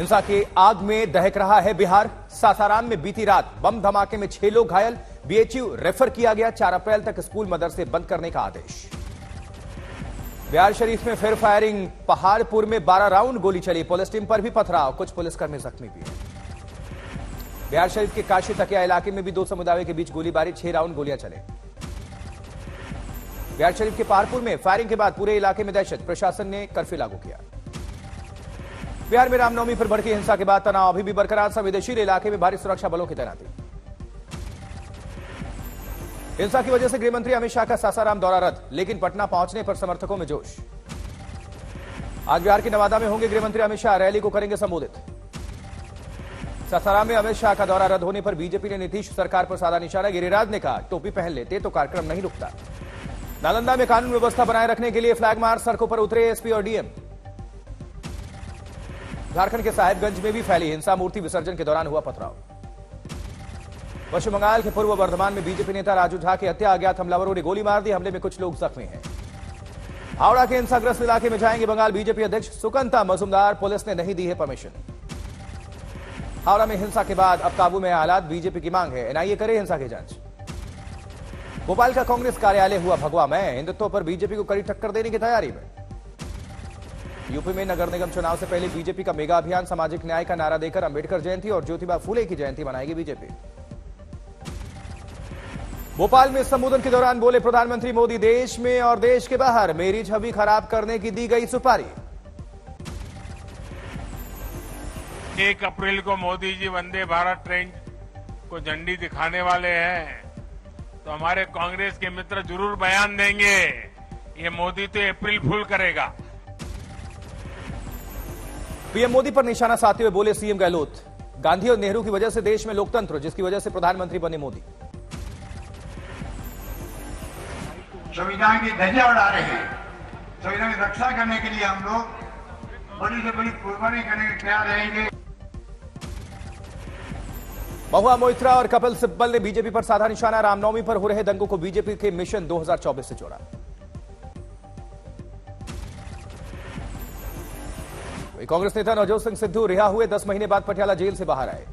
हिंसा के आग में दहक रहा है बिहार। सासाराम में बीती रात बम धमाके में 6 लोग घायल, बीएचयू रेफर किया गया। 4 अप्रैल तक स्कूल मदरसे बंद करने का आदेश। बिहार शरीफ में फिर फायरिंग, पहाड़पुर में 12 राउंड गोली चली, पुलिस टीम पर भी पथराव, कुछ पुलिसकर्मी जख्मी भी हैं। बिहार शरीफ के काशी तकिया इलाके में भी 2 समुदायों के बीच गोलीबारी, 6 राउंड गोलियां चले। बिहार शरीफ के पहाड़पुर में फायरिंग के बाद पूरे इलाके में दहशत, प्रशासन ने कर्फ्यू लागू किया। बिहार में रामनवमी पर भड़की हिंसा के बाद तनाव अभी भी बरकरार, संवेदनशील इलाके में भारी सुरक्षा बलों की तैनाती। हिंसा की वजह से गृहमंत्री अमित शाह का सासाराम दौरा रद्द, लेकिन पटना पहुंचने पर समर्थकों में जोश। आज बिहार के नवादा में होंगे गृहमंत्री अमित शाह, रैली को करेंगे संबोधित। सासाराम में अमित शाह का दौरा रद्द होने पर बीजेपी ने नीतीश सरकार पर साधा निशाना। गिरिराज ने कहा, टोपी पहन लेते तो कार्यक्रम नहीं रुकता। नालंदा में कानून व्यवस्था बनाए रखने के लिए फ्लैग मार्च, सड़कों पर उतरे एसपी और डीएम। झारखंड के साहेबगंज में भी फैली हिंसा, मूर्ति विसर्जन के दौरान हुआ पथराव। पश्चिम बंगाल के पूर्व बर्धमान में बीजेपी नेता राजू झा की हत्या, अज्ञात हमलावरों ने गोली मार दी, हमले में कुछ लोग जख्मी हैं। हावड़ा के हिंसाग्रस्त इलाके में जाएंगे बंगाल बीजेपी अध्यक्ष सुकंता मजूमदार, पुलिस ने नहीं दी है परमिशन। हावड़ा में हिंसा के बाद अब काबू में हालात, बीजेपी की मांग है एनआईए करे हिंसा की जांच। भोपाल का कांग्रेस कार्यालय हुआ भगवा में, हिंदुत्व पर बीजेपी को कड़ी टक्कर देने की तैयारी में। यूपी में नगर निगम चुनाव से पहले बीजेपी का मेगा अभियान, सामाजिक न्याय का नारा देकर अंबेडकर जयंती और ज्योतिबा फूले की जयंती मनाएगी बीजेपी। भोपाल में संबोधन के दौरान बोले प्रधानमंत्री मोदी, देश में और देश के बाहर मेरी छवि खराब करने की दी गई सुपारी। 1 अप्रैल को मोदी जी वंदे भारत ट्रेन को झंडी दिखाने वाले हैं, तो हमारे कांग्रेस के मित्र जरूर बयान देंगे, ये मोदी तो अप्रैल फूल करेगा। पीएम मोदी पर निशाना साधते हुए बोले सीएम गहलोत, गांधी और नेहरू की वजह से देश में लोकतंत्र, जिसकी वजह से प्रधानमंत्री बने मोदी। संविधान की धज्जियां उड़ा रहे हैं, संविधान की रक्षा करने के लिए हम लोग बड़ी से बड़ी कुर्बानी करने के तैयार रहेंगे। महुआ मोइत्रा और कपिल सिब्बल ने बीजेपी पर साधा निशाना, रामनवमी पर हो रहे दंगों को बीजेपी के मिशन 2024 से जोड़ा। कांग्रेस नेता नवजोत सिंह सिद्धू रिहा हुए, 10 महीने बाद पटियाला जेल से बाहर आए।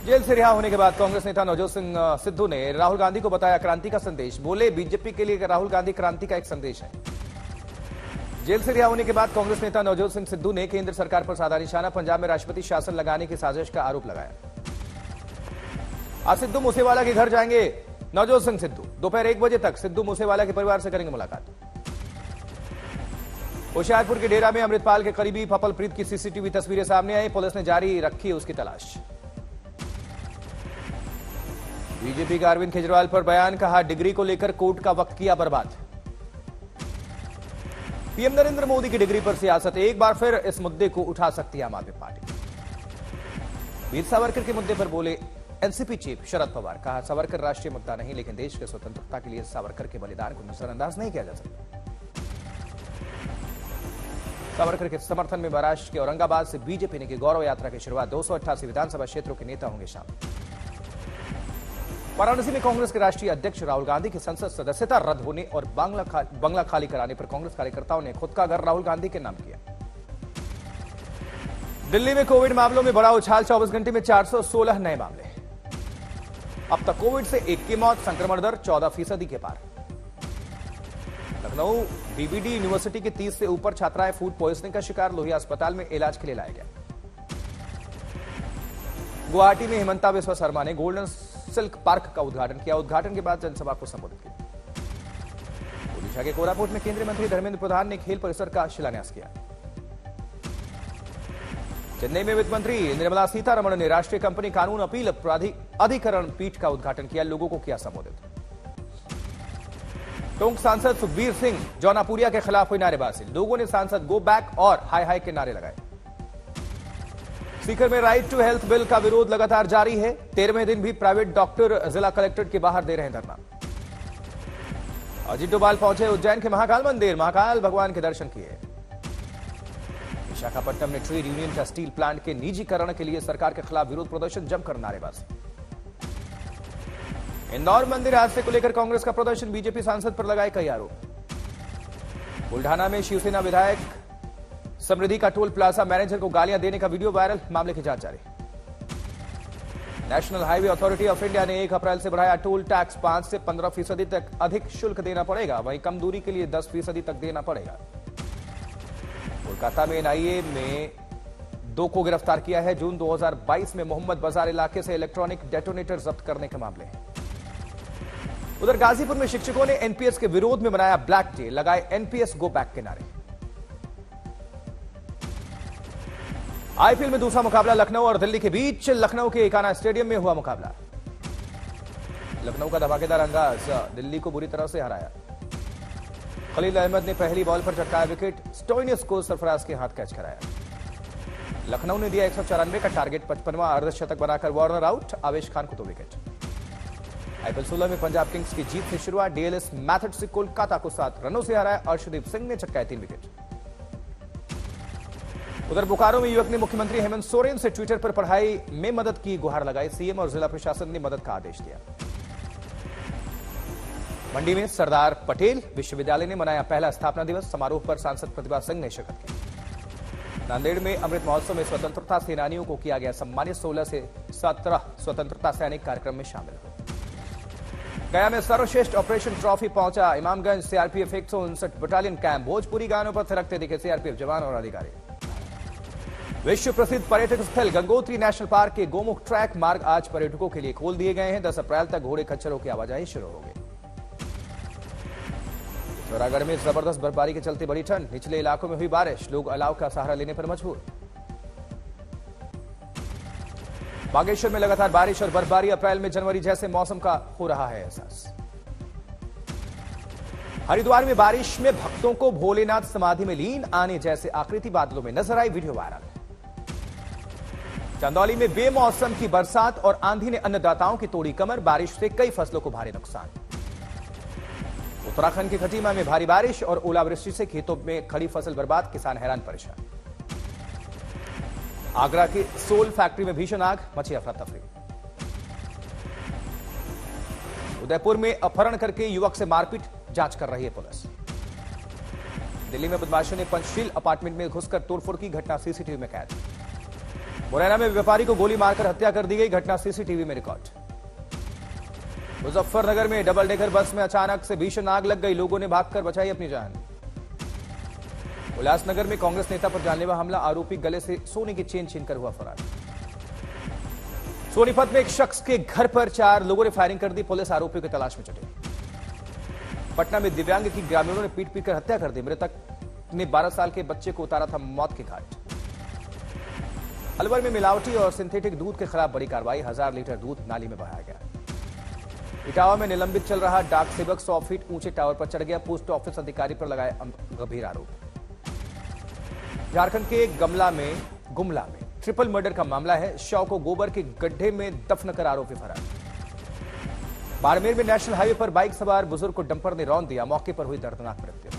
जेल से रिहा होने के बाद कांग्रेस नेता नवजोत सिंह सिद्धू ने राहुल गांधी को बताया क्रांति का संदेश, बोले बीजेपी के लिए राहुल गांधी क्रांति का एक संदेश है। जेल से रिहा होने के बाद कांग्रेस नेता नवजोत सिंह सिद्धू ने केंद्र सरकार पर साधा निशाना, पंजाब में राष्ट्रपति शासन लगाने की साजिश का आरोप लगाया। आज सिद्धू मूसेवाला के घर जाएंगे नवजोत सिंह सिद्धू, दोपहर 1 बजे तक सिद्धू मूसेवाला के परिवार से करेंगे मुलाकात। होशियारपुर के डेरा में अमृतपाल के करीबी फपलप्रीत की सीसीटीवी तस्वीरें सामने आई, पुलिस ने जारी रखी उसकी तलाश। बीजेपी का अरविंद केजरीवाल पर बयान, कहा डिग्री को लेकर कोर्ट का वक्त किया बर्बाद। पीएम नरेंद्र मोदी की डिग्री पर सियासत, एक बार फिर इस मुद्दे को उठा सकती है आम आदमी पार्टी। वीर सावरकर के मुद्दे पर बोले एनसीपी चीफ शरद पवार, कहा सावरकर राष्ट्रीय मुद्दा नहीं, लेकिन देश के स्वतंत्रता के लिए सावरकर के बलिदान को नजरअंदाज नहीं किया जा सकता। सावरकर के समर्थन में महाराष्ट्र के औरंगाबाद से बीजेपी ने की गौरव यात्रा की शुरुआत, 288 विधानसभा क्षेत्रों के नेता होंगे शामिल। वाराणसी में कांग्रेस के राष्ट्रीय अध्यक्ष राहुल गांधी की संसद सदस्यता रद्द होने और बंगला खाली कराने पर कांग्रेस कार्यकर्ताओं ने खुद का घर राहुल गांधी के नाम किया। दिल्ली में कोविड मामलों में बड़ा उछाल, 24 घंटे में 416 नए मामले। अब तक कोविड से 1 की मौत, संक्रमण दर 14% के पार। लखनऊ बीबीडी यूनिवर्सिटी के 30 से ऊपर छात्राएं फूड पॉइजनिंग का शिकार, लोहिया अस्पताल में इलाज के लिए लाया गया। गुवाहाटी में हिमंता बिस्वा शर्मा ने गोल्डन सिल्क पार्क का उद्घाटन किया, उद्घाटन के बाद जनसभा को संबोधित किया। ओडिशा के कोरापुट में केंद्रीय मंत्री धर्मेंद्र प्रधान ने खेल परिसर का शिलान्यास किया। चेन्नई में वित्त मंत्री निर्मला सीतारमण ने राष्ट्रीय कंपनी कानून अपील अधिकरण पीठ का उद्घाटन किया, लोगों को किया संबोधित। टोंक सांसद सुखबीर सिंह जौनापुरिया के खिलाफ हुई नारेबाजी, लोगों ने सांसद गो बैक और हाय हाय के नारे लगाए। सीकर में राइट टू हेल्थ बिल का विरोध लगातार जारी है, 13वें दिन भी प्राइवेट डॉक्टर जिला कलेक्ट्रेट के बाहर दे रहे हैं धरना। अजीत डोभाल पहुंचे उज्जैन के महाकाल मंदिर, महाकाल भगवान के दर्शन किए। विशाखापट्टनम में ट्रेड यूनियन का स्टील प्लांट के निजीकरण के लिए सरकार के खिलाफ विरोध प्रदर्शन, जमकर नारेबाजी। इंदौर मंदिर हादसे को लेकर कांग्रेस का प्रदर्शन, बीजेपी सांसद पर लगाए कई आरोप। बुल्ढाना में शिवसेना विधायक समृद्धि का टोल प्लाजा मैनेजर को गालियां देने का वीडियो वायरल, मामले की जांच जारी। National highway authority of India ने 1 अप्रैल से बढ़ाया टोल टैक्स, 5 से 15% तक अधिक शुल्क देना पड़ेगा, वहीं कम दूरी के लिए 10% तक देना पड़ेगा। कोलकाता में एनआईए में 2 को गिरफ्तार किया है। जून 2022 में मोहम्मद बाजार इलाके से इलेक्ट्रॉनिक डेटोनेटर जब्त करने के मामले हैं। उधर गाजीपुर में शिक्षकों ने एनपीएस के विरोध में मनाया ब्लैक डे, लगाए एनपीएस गो बैक के नारे। आईपीएल में दूसरा मुकाबला लखनऊ और दिल्ली के बीच। लखनऊ के एकाना स्टेडियम में हुआ मुकाबला। लखनऊ का धमाकेदार अंदाज दिल्ली को बुरी तरह से हराया। खलील अहमद ने पहली बॉल पर चटकाया विकेट, स्टोइनिस को सरफराज के हाथ कैच कराया। लखनऊ ने दिया 194 का टारगेट, 55वां अर्धशतक बनाकर वार्नर आउट, आवेश खान को 2 विकेट। आईपीएल 16 में पंजाब किंग्स की जीत से शुरुआत, डीएलएस मैथड से कोलकाता को 7 रनों से हराया। अर्शदीप सिंह ने चटकाए 3 विकेट। उधर बोकारो में युवक ने मुख्यमंत्री हेमंत सोरेन से ट्विटर पर पढ़ाई में मदद की गुहार लगाई। सीएम और जिला प्रशासन ने मदद का आदेश दिया। मंडी में सरदार पटेल विश्वविद्यालय ने मनाया पहला स्थापना दिवस, समारोह पर सांसद प्रतिभा सिंह ने शिरकत की। नांदेड़ में अमृत महोत्सव में स्वतंत्रता सेनानियों को किया गया सम्मानित, 16 से 17 स्वतंत्रता सैनिक कार्यक्रम में शामिल हुए। गया में सर्वश्रेष्ठ ऑपरेशन ट्रॉफी पहुंचा Imamganj CRPF 159 battalion camp. Bhojpuri गानों पर थिरकते दिखे सीआरपीएफ जवान और अधिकारी। विश्व प्रसिद्ध पर्यटक स्थल गंगोत्री नेशनल पार्क के गोमुख ट्रैक मार्ग आज पर्यटकों के लिए खोल दिए गए हैं। 10 अप्रैल तक घोड़े खच्चरों की आवाजाही शुरू होगी। पिथौरागढ़ में जबरदस्त बर्फबारी के चलते बड़ी ठंड, निचले इलाकों में हुई बारिश, लोग अलाव का सहारा लेने पर मजबूर। बागेश्वर में लगातार बारिश और बर्फबारी, अप्रैल में जनवरी जैसे मौसम का हो रहा है एहसास। हरिद्वार में बारिश में भक्तों को भोलेनाथ समाधि में लीन आने जैसे आकृति बादलों में नजर आई, वीडियो वायरल। चंदौली में बेमौसम की बरसात और आंधी ने अन्नदाताओं की तोड़ी कमर, बारिश से कई फसलों को भारी नुकसान। उत्तराखंड के खटीमा में भारी बारिश और ओलावृष्टि से खेतों में खड़ी फसल बर्बाद, किसान हैरान परेशान। आगरा की सोल फैक्ट्री में भीषण आग, मची अफरा तफरी। उदयपुर में अपहरण करके युवक से मारपीट, जांच कर रही है पुलिस। दिल्ली में बदमाशों ने पंचशील अपार्टमेंट में घुसकर तोड़फोड़ की, घटना सीसीटीवी में कैद। मुरैना में व्यापारी को गोली मारकर हत्या कर दी गई, घटना सीसीटीवी में रिकॉर्ड। मुजफ्फरनगर में डबल डेकर बस में अचानक से भीषण आग लग गई, लोगों ने भागकर बचाई अपनी जान। उल्लासनगर में कांग्रेस नेता पर जानलेवा हमला, आरोपी गले से सोने की चेन छीनकर हुआ फरार। सोनीपत में एक शख्स के घर पर 4 लोगों ने फायरिंग कर दी, पुलिस आरोपियों की तलाश में जुटी। पटना में दिव्यांग की ग्रामीणों ने पीट पीट कर हत्या कर दी, मृतक ने 12 साल के बच्चे को उतारा था मौत के घाट। अलवर में मिलावटी और सिंथेटिक दूध के खिलाफ बड़ी कार्रवाई, 1000 लीटर दूध नाली में बहाया गया। इटावा में निलंबित चल रहा डाक सेवक 100 फीट ऊंचे टावर पर चढ़ गया, पोस्ट ऑफिस अधिकारी पर लगाए गंभीर आरोप। झारखंड के गुमला में ट्रिपल मर्डर का मामला है, शव को गोबर के गड्ढे में दफन कर आरोपी फरार। बाड़मेर में नेशनल हाईवे पर बाइक सवार बुजुर्ग को डंपर ने रौंद दिया, मौके पर हुई दर्दनाक मृत्यु।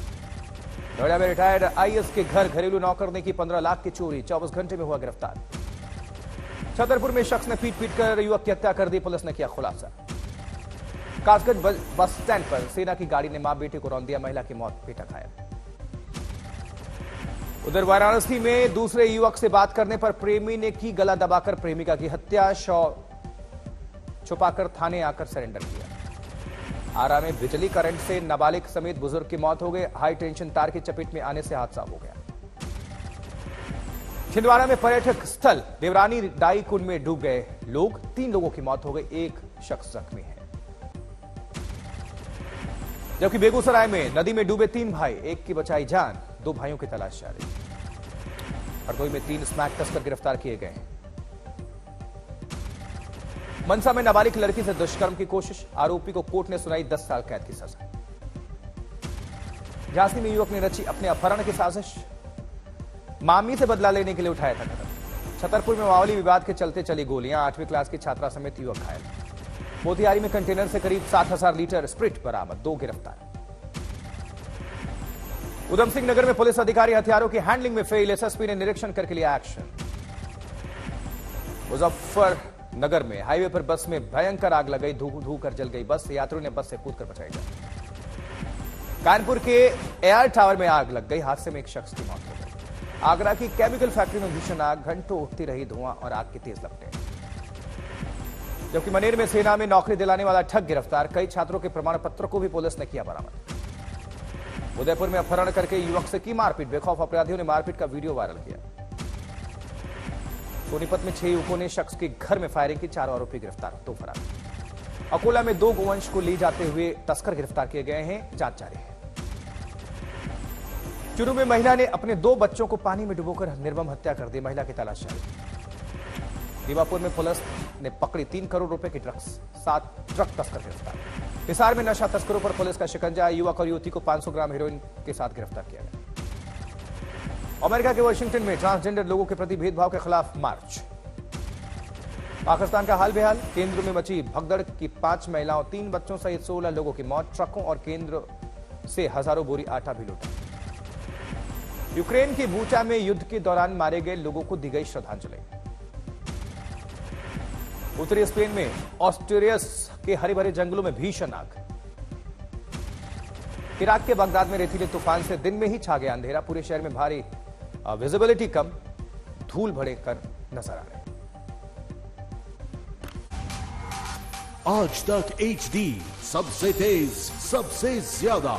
नोएडा में रिटायर्ड आईएएस के घर घरेलू नौकरने की 15 लाख की चोरी, 24 घंटे में हुआ गिरफ्तार। छतरपुर में शख्स ने पीट पीट कर युवक की हत्या कर दी, पुलिस ने किया खुलासा। कासगंज बस स्टैंड पर सेना की गाड़ी ने मां बेटे को रौंद दिया, महिला की मौत, बेटा घायल। उधर वाराणसी में दूसरे युवक से बात करने पर प्रेमी ने की गला दबाकर प्रेमिका की हत्या, शव छुपाकर थाने आकर सरेंडर किया। आरा में बिजली करंट से नाबालिग समेत बुजुर्ग की मौत हो गई, हाई टेंशन तार की चपेट में आने से हादसा हो गया। छिंदवाड़ा में पर्यटक स्थल देवरानी डाई कुंड में डूब गए लोग, 3 लोगों की मौत हो गई, 1 शख्स जख्मी है। जबकि बेगूसराय में नदी में डूबे 3 भाई, 1 की बचाई जान, 2 भाइयों की तलाश जारी। हरदोई में 3 स्मैक तस्कर गिरफ्तार किए गए हैं। मनसा में नाबालिग लड़की से दुष्कर्म की कोशिश, आरोपी को कोर्ट ने सुनाई 10 साल कैद की सजा। झांसी में युवक ने रची अपने अपहरण की साजिश, मामी से बदला लेने के लिए उठाया था कदम। छतरपुर में मामूली विवाद के चलते चली गोलियां, 8वीं क्लास की छात्रा समेत युवक घायल। मोतिहारी में कंटेनर से करीब 7000 लीटर स्प्रिट बरामद, 2 गिरफ्तार। उधम सिंह नगर में पुलिस अधिकारी हथियारों की हैंडलिंग में फेल, एसएसपी ने निरीक्षण करके लिया एक्शन। मुजफ्फरनगर में हाईवे पर बस में भयंकर आग लग गई, धू कर जल गई बस, यात्रियों ने बस से कूदकर बचाई जान। कानपुर के एयर टावर में आग लग गई, हादसे में एक शख्स की मौत हो गई। आगरा की केमिकल फैक्ट्री में भीषण आग, घंटों उठती रही धुआं और आग की तेज लपटें। जबकि मनेर में सेना में नौकरी दिलाने वाला ठग गिरफ्तार, कई छात्रों के प्रमाण पत्र को भी पुलिस ने किया बरामद। उदयपुर में अपहरण करके युवक से की मारपीट, बेखौफ अपराधियों ने मारपीट का वीडियो वायरल किया। सोनीपत में 6 युवकों ने शख्स के घर में फायरिंग की, 4 आरोपी गिरफ्तार, 2 फरार। अकोला में 2 गोवंश को ले जाते हुए तस्कर गिरफ्तार किए गए हैं, जांच जारी है। चुरू में महिला ने अपने 2 बच्चों को पानी में डुबोकर निर्मम हत्या कर दी, महिला की तलाश जारी। दीवापुर में पुलिस ने पकड़ी 3 करोड़ रुपए की ड्रग्स, 7 ट्रक तस्कर गिरफ्तार। हिसार में नशा तस्करों पर पुलिस का शिकंजा, युवक और युवती को 500 ग्राम हेरोइन के साथ गिरफ्तार किया गया। अमेरिका के वाशिंगटन में ट्रांसजेंडर लोगों के प्रति भेदभाव के खिलाफ मार्च। पाकिस्तान का हाल बेहाल, केंद्र में मची भगदड़ की 5 महिलाओं 3 बच्चों सहित 16 लोगों की मौत, ट्रकों और केंद्र से हजारों बोरी आटा भी लूटा। यूक्रेन की बूचा में युद्ध के दौरान मारे गए लोगों को दी गई श्रद्धांजलि। उत्तरी स्पेन में ऑस्ट्रियस के हरे भरे जंगलों में भीषण आग। इराक के बगदाद में रेतीले तूफान से दिन में ही छा गया अंधेरा, पूरे शहर में भारी विजिबिलिटी कम, धूल भरे कर नजर आ रहे। आज तक HD सबसे तेज सबसे ज्यादा।